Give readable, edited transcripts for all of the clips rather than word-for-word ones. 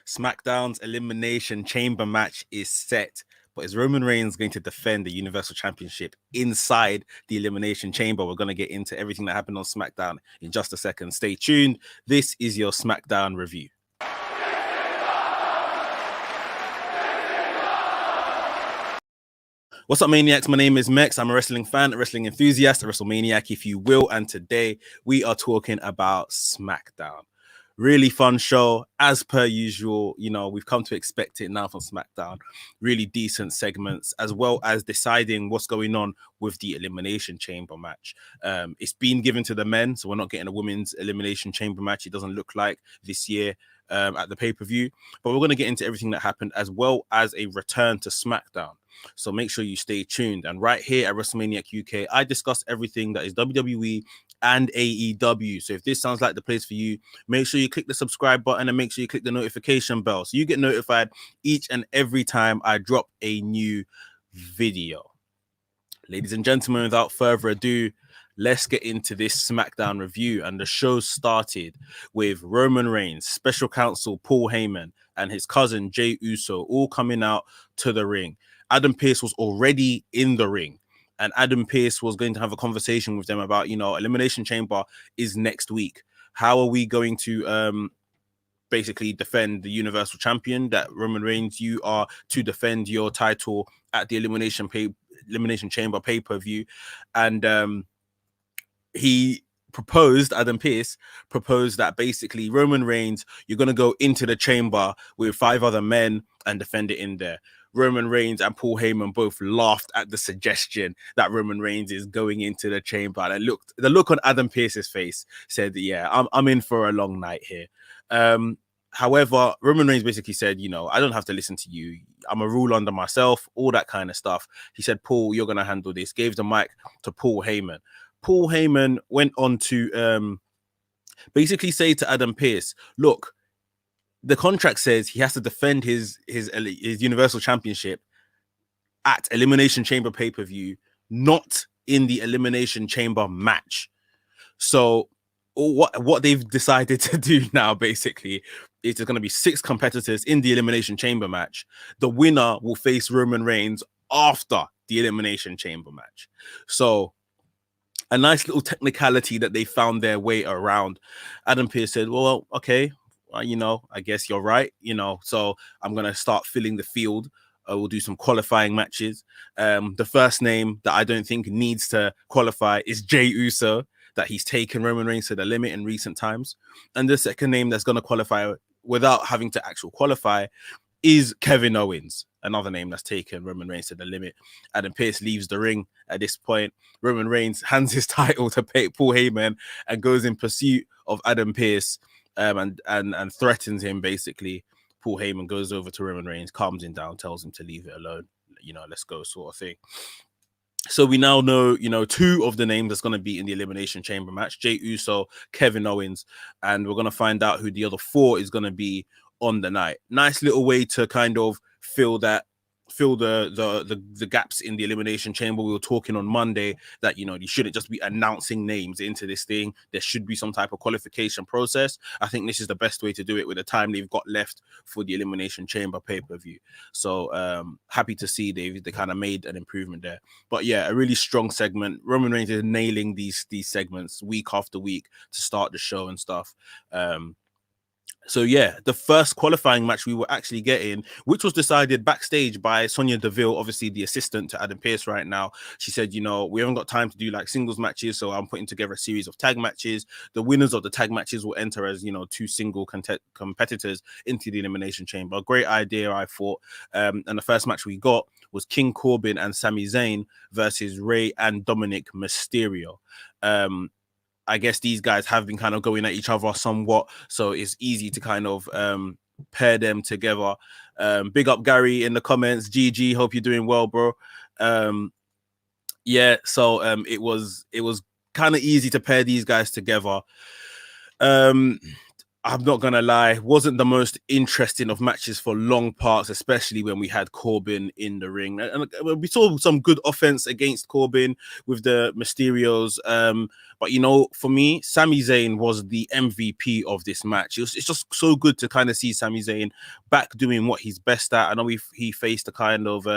SmackDown's Elimination Chamber match is set, but is Roman Reigns going to defend the Universal Championship inside the Elimination Chamber? We're going to get into everything that happened on SmackDown in just a second. Stay tuned. This is your SmackDown review. What's up, Maniacs? My name is Mex. I'm a wrestling fan, a wrestling enthusiast, a WrestleManiac, if you will. And today we are talking about SmackDown. Really fun show, as per usual. You know, we've come to expect it now from SmackDown. Really decent segments, as well as deciding what's going on with the Elimination Chamber match. It's been given to the men, so we're not getting a women's Elimination Chamber match. It doesn't look like this year at the pay-per-view. But we're going to get into everything that happened, as well as a return to SmackDown. So make sure you stay tuned. And right here at WrestleManiac UK, I discuss everything that is WWE and AEW. So if this sounds like the place for you, make sure you click the subscribe button and make sure you click the notification bell so you get notified each and every time I drop a new video. Ladies and gentlemen, without further ado, let's get into this SmackDown review. And the show started with Roman Reigns, special counsel Paul Heyman, and his cousin Jey Uso all coming out to the ring. Adam Pearce was already in the ring, and Adam Pearce was going to have a conversation with them about, you know, Elimination Chamber is next week. How are we going to basically defend the Universal Champion? That Roman Reigns, you are to defend your title at the Elimination Chamber pay-per-view. And Adam Pearce proposed that basically Roman Reigns, you're going to go into the chamber with 5 other men and defend it in there. Roman Reigns and Paul Heyman both laughed at the suggestion that Roman Reigns is going into the chamber. And the look on Adam Pearce's face said, yeah, I'm in for a long night here. However, Roman Reigns basically said, you know, I don't have to listen to you. I'm a rule under myself, all that kind of stuff. He said, Paul, you're going to handle this. Gave the mic to Paul Heyman. Paul Heyman went on to basically say to Adam Pearce, look, the contract says he has to defend his Universal Championship at Elimination Chamber pay-per-view, not in the Elimination Chamber match. So what they've decided to do now, basically, is there's going to be 6 competitors in the Elimination Chamber match. The winner will face Roman Reigns after the Elimination Chamber match. So a nice little technicality that they found their way around. Adam Pearce said, well, okay, you know, I guess you're right, you know, so I'm going to start filling the field. We'll do some qualifying matches. The first name that I don't think needs to qualify is Jey Uso, that he's taken Roman Reigns to the limit in recent times. And the second name that's going to qualify without having to actually qualify is Kevin Owens, another name that's taken Roman Reigns to the limit. Adam Pearce leaves the ring at this point. Roman Reigns hands his title to Paul Heyman and goes in pursuit of Adam Pearce. And threatens him, basically. Paul Heyman goes over to Roman Reigns, calms him down, tells him to leave it alone, you know, let's go, sort of thing. So we now know, you know, 2 of the names that's going to be in the Elimination Chamber match, Jey Uso, Kevin Owens, and we're going to find out who the other 4 is going to be on the night. Nice little way to kind of fill the gaps in the Elimination Chamber. We were talking on Monday that, you know, you shouldn't just be announcing names into this thing. There should be some type of qualification process. I think this is the best way to do it with the time they've got left for the Elimination Chamber pay-per-view. So happy to see they kind of made an improvement there. But yeah, a really strong segment. Roman Reigns is nailing these segments week after week to start the show and stuff. So yeah, the first qualifying match we were actually getting, which was decided backstage by Sonya Deville, obviously the assistant to Adam Pearce right now. She said, you know, we haven't got time to do like singles matches, so I'm putting together a series of tag matches. The winners of the tag matches will enter as, you know, 2 single competitors into the Elimination Chamber. A great idea, I thought. And the first match we got was King Corbin and Sami Zayn versus Rey and Dominic Mysterio. I guess these guys have been kind of going at each other somewhat, so it's easy to kind of pair them together. Big up Gary in the comments. GG, hope you're doing well, bro. Yeah, so it was kind of easy to pair these guys together. I'm not going to lie, wasn't the most interesting of matches for long parts, especially when we had Corbin in the ring. And we saw some good offense against Corbin with the Mysterios. But for me, Sami Zayn was the MVP of this match. It's just so good to kind of see Sami Zayn back doing what he's best at. I know he faced a kind of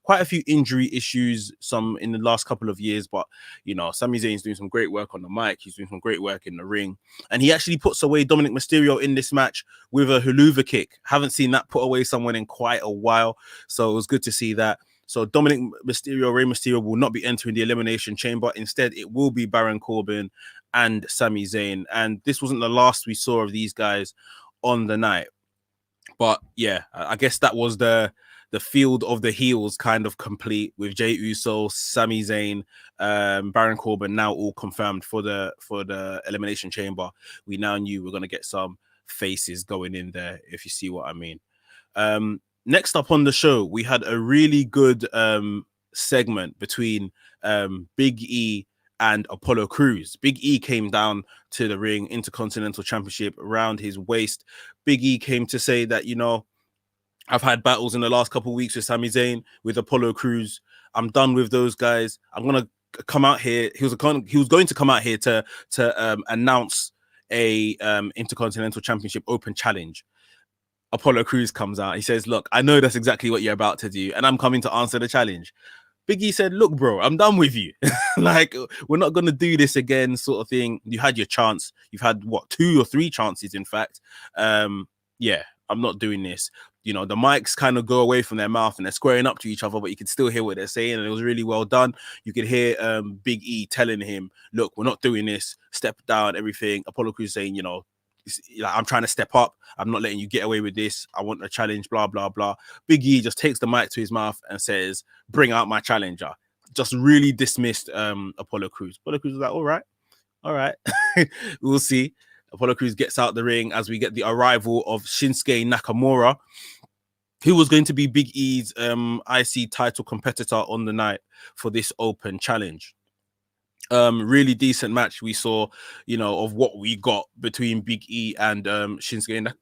quite a few injury issues some in the last couple of years, but Sami Zayn's doing some great work on the mic. He's doing some great work in the ring, and he actually puts away Dominic Mysterio in this match with a haluva kick. Haven't seen that put away someone in quite a while, so it was good to see that. So Dominic Mysterio, Rey Mysterio will not be entering the Elimination Chamber. Instead, it will be Baron Corbin and Sami Zayn. And this wasn't the last we saw of these guys on the night. But yeah, I guess that was the field of the heels kind of complete with Jey Uso, Sami Zayn, Baron Corbin now all confirmed for the Elimination Chamber. We now knew we're going to get some faces going in there, if you see what I mean. Next up on the show, we had a really good segment between Big E and Apollo Crews. Big E came down to the ring, Intercontinental Championship around his waist. Big E came to say that, I've had battles in the last couple of weeks with Sami Zayn, with Apollo Crews. I'm done with those guys. I'm going to come out here. He was going to come out here to announce a Intercontinental Championship Open Challenge. Apollo Crews comes out. He says, look, I know that's exactly what you're about to do, and I'm coming to answer the challenge. Big E said, look, bro, I'm done with you. Like, we're not going to do this again, sort of thing. You had your chance. You've had, 2 or 3 chances, in fact. Yeah, I'm not doing this. The mics kind of go away from their mouth and they're squaring up to each other, but you can still hear what they're saying. And it was really well done. You could hear Big E telling him, look, we're not doing this. Step down, everything. Apollo Crews saying, I'm trying to step up. I'm not letting you get away with this. I want a challenge, blah, blah, blah. Big E just takes the mic to his mouth and says, bring out my challenger. Just really dismissed Apollo Crews. Apollo Crews was like, all right. We'll see. Apollo Crews gets out the ring as we get the arrival of Shinsuke Nakamura, who was going to be Big E's IC title competitor on the night for this open challenge. Really decent match we saw, of what we got between Big E and Shinsuke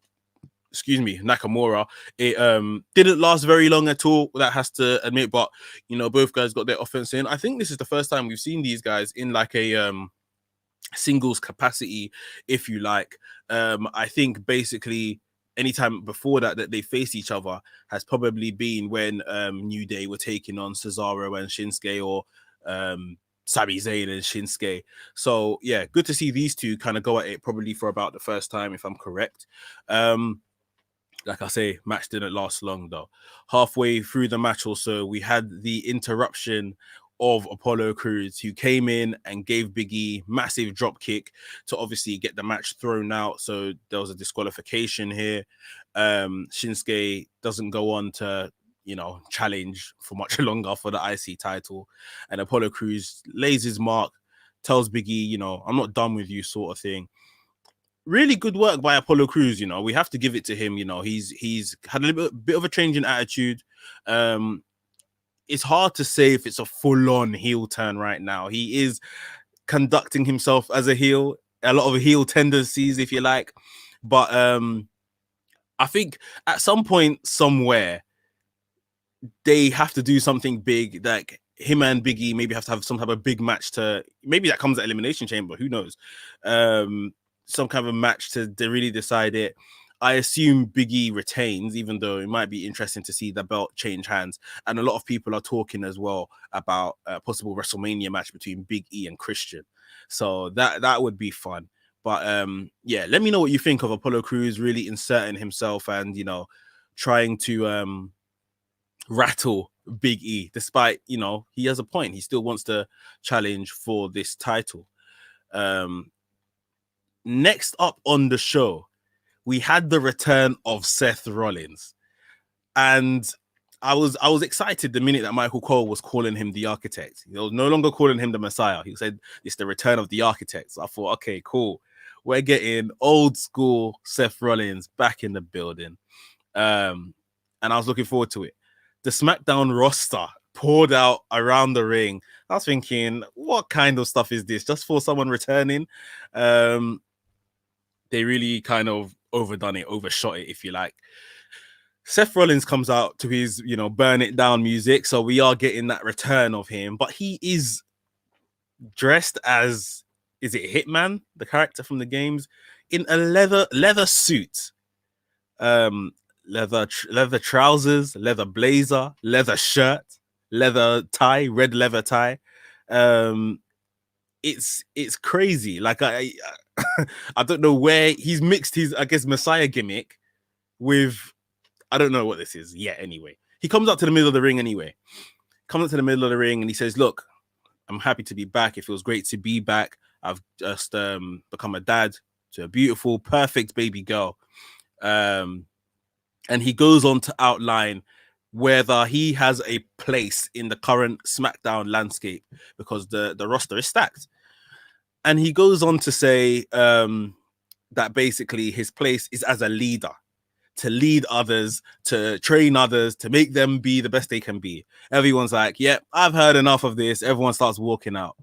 Nakamura. It didn't last very long at all, that has to admit, but both guys got their offense in. I think this is the first time we've seen these guys in like a singles capacity, if you like. I think basically anytime before that they faced each other has probably been when New Day were taking on Cesaro and Shinsuke, or Sami Zayn and Shinsuke. So yeah, good to see these two kind of go at it probably for about the first time, if I'm correct. Like I say, match didn't last long though. Halfway through the match or so, we had the interruption of Apollo Crews, who came in and gave Big E massive drop kick to obviously get the match thrown out. So there was a disqualification here. Shinsuke doesn't go on to challenge for much longer for the IC title, and Apollo Crews lays his mark, tells Big E, I'm not done with you, sort of thing. Really good work by Apollo Crews. We have to give it to him. He's had a bit of a change in attitude. It's hard to say if it's a full-on heel turn right now. He is conducting himself as a heel, a lot of heel tendencies, if you like, but I think at some point somewhere they have to do something big, like him and Big E maybe have to have some type of big match maybe that comes at Elimination Chamber, who knows, some kind of a match to really decide it. I assume Big E retains, even though it might be interesting to see the belt change hands. And a lot of people are talking as well about a possible WrestleMania match between Big E and Christian. So that would be fun. But yeah, let me know what you think of Apollo Crews really inserting himself and, trying to rattle Big E, despite, he has a point. He still wants to challenge for this title. Next up on the show, we had the return of Seth Rollins, and I was excited the minute that Michael Cole was calling him the Architect. He was no longer calling him the Messiah. He said it's the return of the Architect. So I thought, okay, cool. We're getting old school Seth Rollins back in the building, and I was looking forward to it. The Smackdown roster poured out around the ring. I was thinking, what kind of stuff is this? Just for someone returning? They really kind of overdone it, overshot it, if you like. Seth Rollins comes out to his, burn it down music. So we are getting that return of him, but he is dressed as is it Hitman, the character from the games, in a leather suit, leather trousers, leather blazer, leather shirt, leather tie, red leather tie. It's crazy. Like I I don't know where he's mixed his, I guess, Messiah gimmick with, I don't know what this is yet. Anyway, he comes up to the middle of the ring anyway. Comes up to the middle of the ring and he says, "Look, I'm happy to be back. It feels great to be back. I've just become a dad to a beautiful, perfect baby girl." And he goes on to outline whether he has a place in the current SmackDown landscape because the roster is stacked. And he goes on to say that basically his place is as a leader, to lead others, to train others, to make them be the best they can be. Everyone's like, "Yeah, I've heard enough of this." Everyone starts walking out.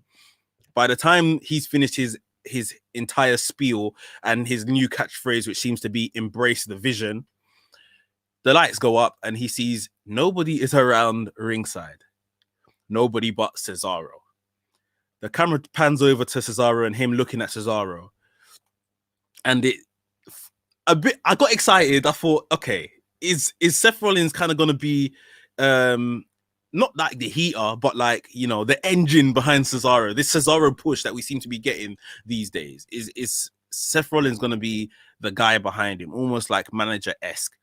By the time he's finished his entire spiel and his new catchphrase, which seems to be "embrace the vision," the lights go up and he sees nobody is around ringside. Nobody but Cesaro. The camera pans over to Cesaro and him looking at Cesaro. And I got excited. I thought, okay, is Seth Rollins kind of going to be not like the heater, but like, you know, the engine behind Cesaro? This Cesaro push that we seem to be getting these days. Is Seth Rollins going to be the guy behind him, almost like manager-esque?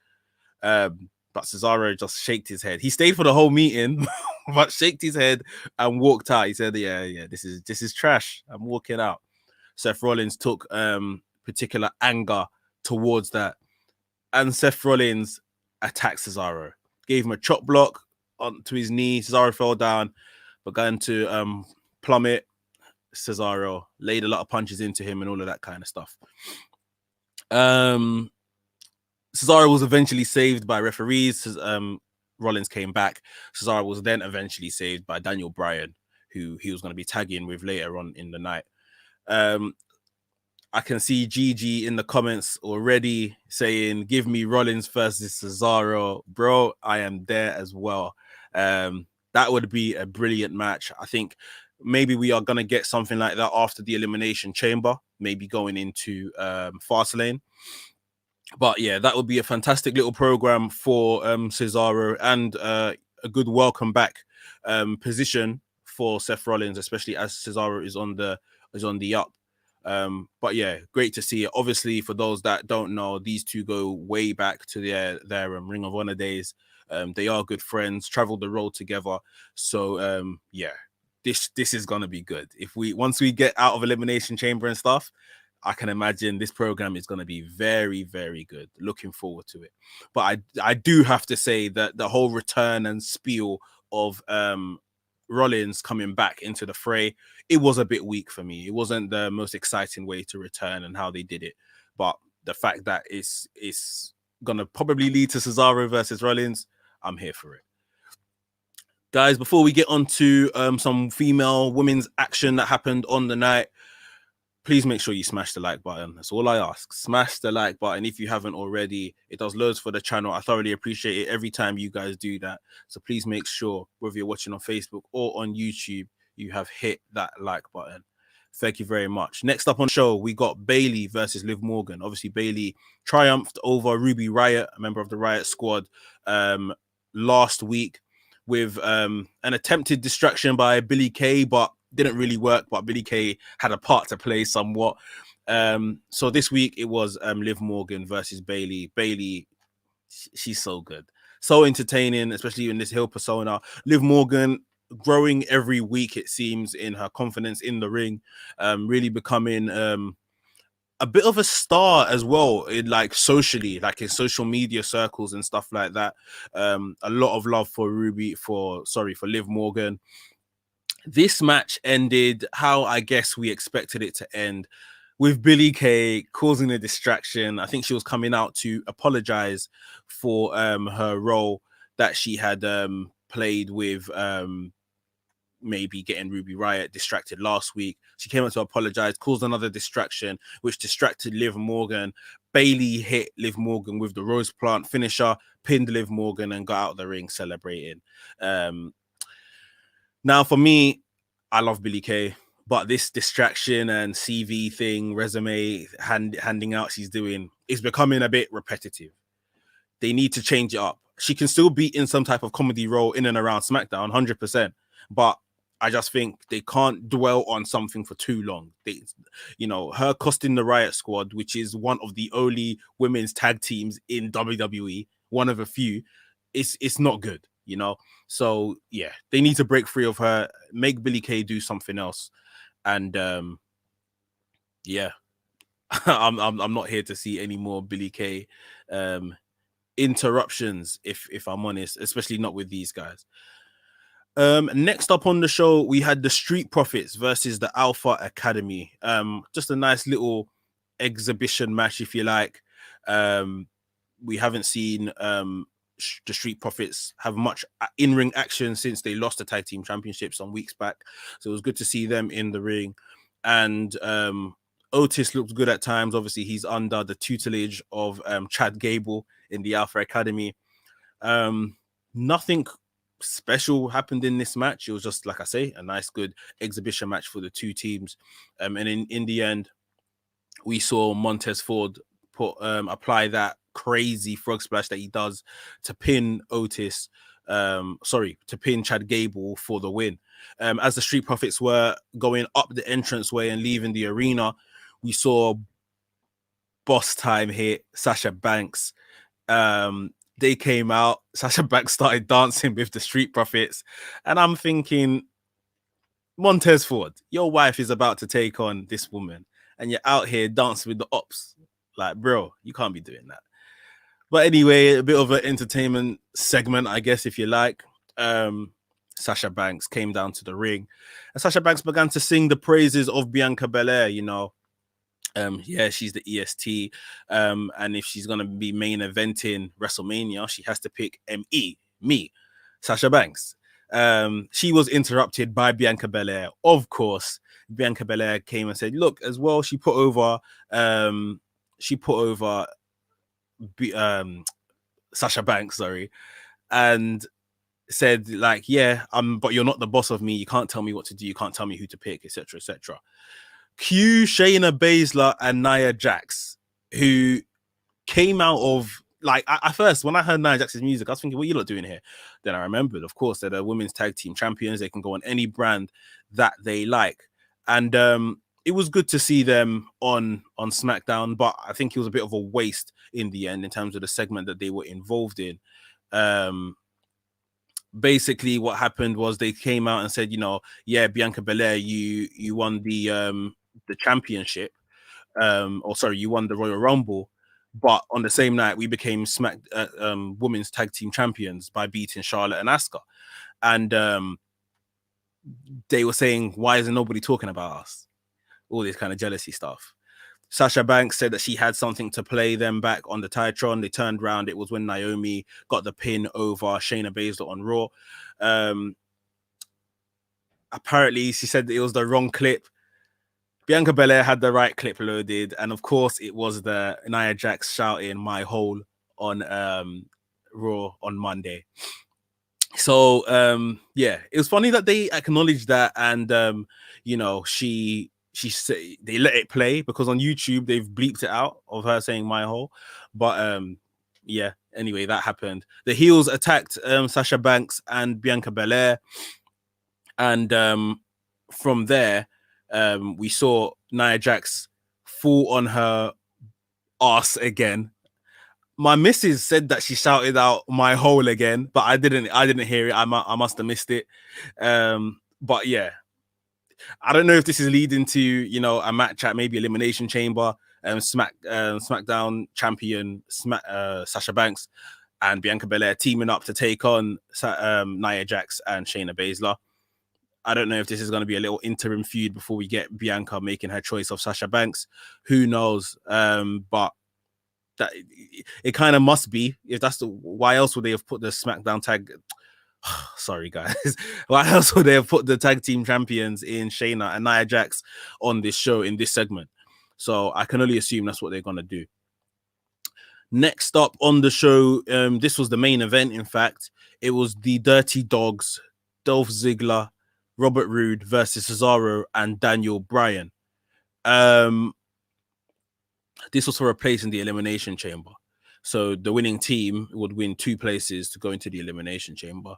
But Cesaro just shaked his head. He stayed for the whole meeting, but shaked his head and walked out. He said, "Yeah, this is trash. I'm walking out." Seth Rollins took particular anger towards that, and Seth Rollins attacked Cesaro, gave him a chop block onto his knee. Cesaro fell down, began to plummet. Cesaro laid a lot of punches into him and all of that kind of stuff. Cesaro was eventually saved by referees. Rollins came back. Cesaro was then eventually saved by Daniel Bryan, who he was going to be tagging with later on in the night. I can see Gigi in the comments already saying, "Give me Rollins versus Cesaro." Bro, I am there as well. That would be a brilliant match. I think maybe we are going to get something like that after the Elimination Chamber, maybe going into Fastlane. But yeah, that would be a fantastic little program for Cesaro and a good welcome back position for Seth Rollins, especially as Cesaro is on the up. But yeah, great to see it. Obviously, for those that don't know, these two go way back to their Ring of Honor days. They are good friends, traveled the road together. So yeah, this is gonna be good. Once we get out of Elimination Chamber and stuff, I can imagine this program is going to be very, very good. Looking forward to it. But I do have to say that the whole return and spiel of Rollins coming back into the fray, it was a bit weak for me. It wasn't the most exciting way to return and how they did it. But the fact that it's going to probably lead to Cesaro versus Rollins, I'm here for it. Guys, before we get on to some women's action that happened on the night, please make sure you smash the like button. That's all I ask. Smash the like button if you haven't already. It does loads for the channel. I thoroughly appreciate it every time you guys do that. So please make sure, whether you're watching on Facebook or on YouTube, you have hit that like button. Thank you very much. Next up on the show, we got Bayley versus Liv Morgan. Obviously, Bayley triumphed over Ruby Riott, a member of the Riott Squad, last week with an attempted distraction by Billie Kay, but didn't really work. But Billie Kay had a part to play somewhat. So this week it was Liv Morgan versus Bayley. Bayley, she's so good, so entertaining, especially in this heel persona. Liv Morgan growing every week, it seems, in her confidence in the ring, really becoming a bit of a star as well, in like socially, like in social media circles and stuff like that. A lot of love for Liv Morgan. This match ended how I guess we expected it to end, with Billie Kay causing a distraction. I think she was coming out to apologize for her role that she had played with maybe getting Ruby Riott distracted last week. She came out to apologize, caused another distraction, which distracted Liv Morgan. Bayley hit Liv Morgan with the rose plant finisher, pinned Liv Morgan, and got out of the ring celebrating. Now, for me, I love Billie Kay. But this distraction and CV thing, resume handing out she's doing is becoming a bit repetitive. They need to change it up. She can still be in some type of comedy role in and around SmackDown, 100%. But I just think they can't dwell on something for too long. Her costing the Riot Squad, which is one of the only women's tag teams in WWE, one of a few, it's not good, So yeah, they need to break free of her, make Billie Kay do something else, and yeah, I'm not here to see any more Billie Kay interruptions, if I'm honest, especially not with these guys. Next up on the show, we had the Street Profits versus the Alpha Academy. Just a nice little exhibition match, if you like. We haven't seen the Street Profits have much in-ring action since they lost the tag team championship some weeks back, so it was good to see them in the ring. And Otis looked good at times. Obviously, he's under the tutelage of Chad Gable in the Alpha Academy. Nothing special happened in this match. It was just, like I say, a nice, good exhibition match for the two teams. And in the end, we saw Montez Ford apply that crazy frog splash that he does to pin to pin Chad Gable for the win. As the Street Profits were going up the entranceway and leaving the arena, we saw Boss Time hit Sasha Banks. They came out. Sasha Banks started dancing with the Street Profits, and I'm thinking, Montez Ford, your wife is about to take on this woman, and you're out here dancing with the ops. Like, bro, you can't be doing that. But anyway, a bit of an entertainment segment, I guess, if you like. Sasha Banks came down to the ring, and Sasha Banks began to sing the praises of Bianca Belair. Yeah, she's the EST, and if she's gonna be main eventing WrestleMania, she has to pick me, Sasha Banks. She was interrupted by Bianca Belair. Of course, Bianca Belair came and said, "Look, as well." She put over Sasha Banks, sorry, and said, like, yeah, but you're not the boss of me. You can't tell me what to do. You can't tell me who to pick, etc., etc. Cue Shayna Baszler and Nia Jax, who came out of, like, at first, when I heard Nia Jax's music, I was thinking, what are you lot doing here? Then I remembered, of course, they're the women's tag team champions. They can go on any brand that they like. And it was good to see them on SmackDown, but I think it was a bit of a waste in the end in terms of the segment that they were involved in. Basically, what happened was they came out and said, yeah, Bianca Belair, you won the championship, you won the Royal Rumble, but on the same night we became women's tag team champions by beating Charlotte and Asuka. And they were saying, why isn't nobody talking about us? All this kind of jealousy stuff. Sasha Banks said that she had something to play them back on the Titron. They turned around. It was when Naomi got the pin over Shayna Baszler on Raw. Apparently, she said that it was the wrong clip. Bianca Belair had the right clip loaded. And of course, it was the Nia Jax shouting "my hole" on Raw on Monday. So, yeah, it was funny that they acknowledged that. And, she said they let it play, because on YouTube they've bleeped it out of her saying "my hole." But yeah, anyway, that happened. The heels attacked Sasha Banks and Bianca Belair, and from there we saw Nia Jax fall on her ass again. My missus said that she shouted out "my hole" again, but I didn't hear it. I must have missed it. But yeah, I don't know if this is leading to, a match at maybe Elimination Chamber, SmackDown champion Sasha Banks and Bianca Belair teaming up to take on Nia Jax and Shayna Baszler. I don't know if this is going to be a little interim feud before we get Bianca making her choice of Sasha Banks. Who knows? But that it kind of must be. If that's why else would they have put the SmackDown tag? Sorry, guys. Why else would they have put the tag team champions in Shayna and Nia Jax on this show in this segment? So I can only assume that's what they're going to do. Next up on the show, this was the main event. In fact, it was the Dirty Dogs, Dolph Ziggler, Robert Roode versus Cesaro and Daniel Bryan. Um, this was for a place in the Elimination Chamber. So the winning team would win 2 places to go into the Elimination Chamber.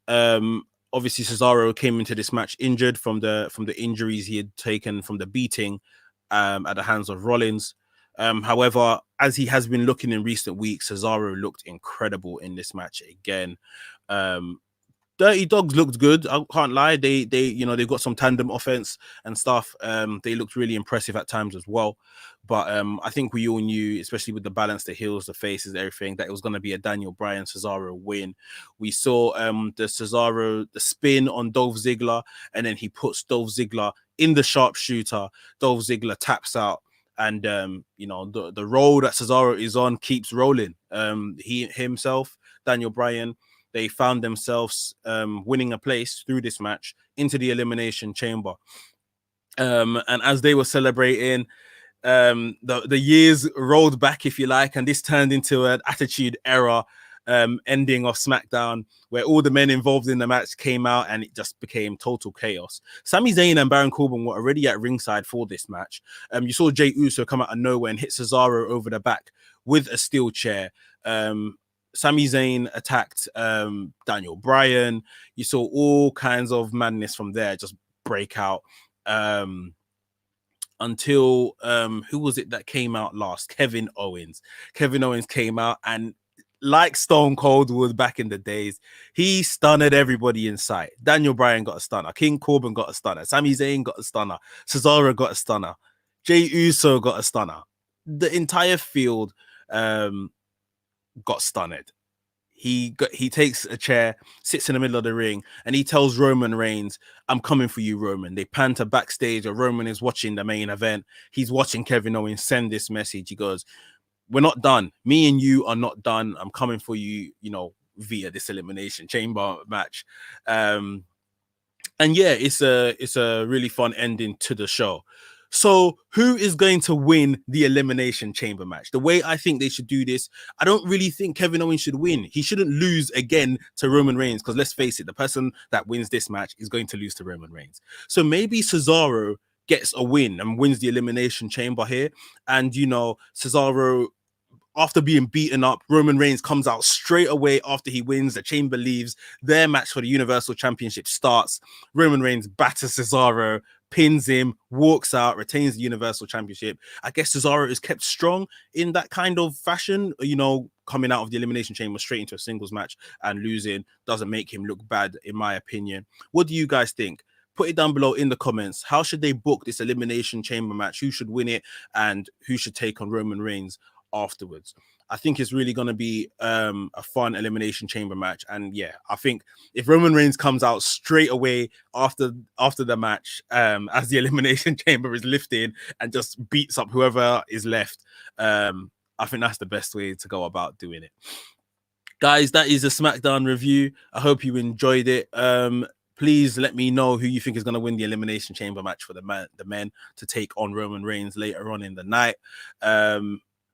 Obviously, Cesaro came into this match injured from the injuries he had taken from the beating at the hands of Rollins. However, as he has been looking in recent weeks, Cesaro looked incredible in this match again. Dirty Dogs looked good. I can't lie. They've got some tandem offense and stuff. They looked really impressive at times as well. But I think we all knew, especially with the balance, the heels, the faces, everything, that it was going to be a Daniel Bryan Cesaro win. We saw the spin on Dolph Ziggler, and then he puts Dolph Ziggler in the sharpshooter. Dolph Ziggler taps out. And the roll that Cesaro is on keeps rolling. He himself, Daniel Bryan, they found themselves winning a place through this match into the Elimination Chamber. And as they were celebrating, the years rolled back, if you like, and this turned into an Attitude Era ending of Smackdown, where all the men involved in the match came out and it just became total chaos. Sami Zayn and Baron Corbin were already at ringside for this match. You saw Jey Uso come out of nowhere and hit Cesaro over the back with a steel chair. Sami Zayn attacked Daniel Bryan. You saw all kinds of madness from there just break out until who was it that came out last? Kevin Owens. Kevin Owens came out, and like Stone Cold was back in the days, he stunned everybody in sight. Daniel Bryan got a stunner. King Corbin got a stunner. Sami Zayn got a stunner. Cesaro got a stunner. Jey Uso got a stunner. The entire field got stunned. He takes a chair, sits in the middle of the ring, and he tells Roman Reigns, "I'm coming for you, Roman." They pan to backstage, or Roman is watching the main event. He's watching Kevin Owens send this message. He goes, "We're not done. Me and you are not done. I'm coming for you, via this Elimination Chamber match." And yeah, it's a really fun ending to the show. So who is going to win the Elimination Chamber match? The way I think they should do this, I don't really think Kevin Owens should win. He shouldn't lose again to Roman Reigns, because let's face it, the person that wins this match is going to lose to Roman Reigns. So maybe Cesaro gets a win and wins the Elimination Chamber here. And, Cesaro, after being beaten up, Roman Reigns comes out straight away after he wins. The Chamber leaves. Their match for the Universal Championship starts. Roman Reigns batters Cesaro, pins him, walks out, retains the Universal Championship. I guess Cesaro is kept strong in that kind of fashion, coming out of the Elimination Chamber straight into a singles match and losing doesn't make him look bad, in my opinion. What do you guys think? Put it down below in the comments. How should they book this Elimination Chamber match? Who should win it and who should take on Roman Reigns afterwards? I think it's really going to be a fun Elimination Chamber match. And yeah, I think if Roman Reigns comes out straight away after the match, as the Elimination Chamber is lifting, and just beats up whoever is left, I think that's the best way to go about doing it. Guys, that is a Smackdown review. I hope you enjoyed it. Please let me know who you think is going to win the Elimination Chamber match for the men to take on Roman Reigns later on in the night.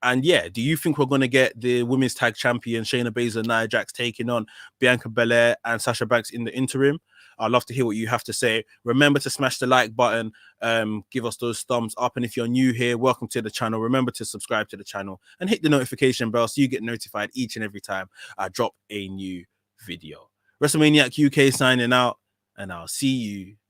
And yeah, do you think we're going to get the women's tag champion Shayna Baszler, Nia Jax taking on Bianca Belair and Sasha Banks in the interim? I'd love to hear what you have to say. Remember to smash the like button, give us those thumbs up. And if you're new here, welcome to the channel. Remember to subscribe to the channel and hit the notification bell so you get notified each and every time I drop a new video. WrestleManiac UK signing out, and I'll see you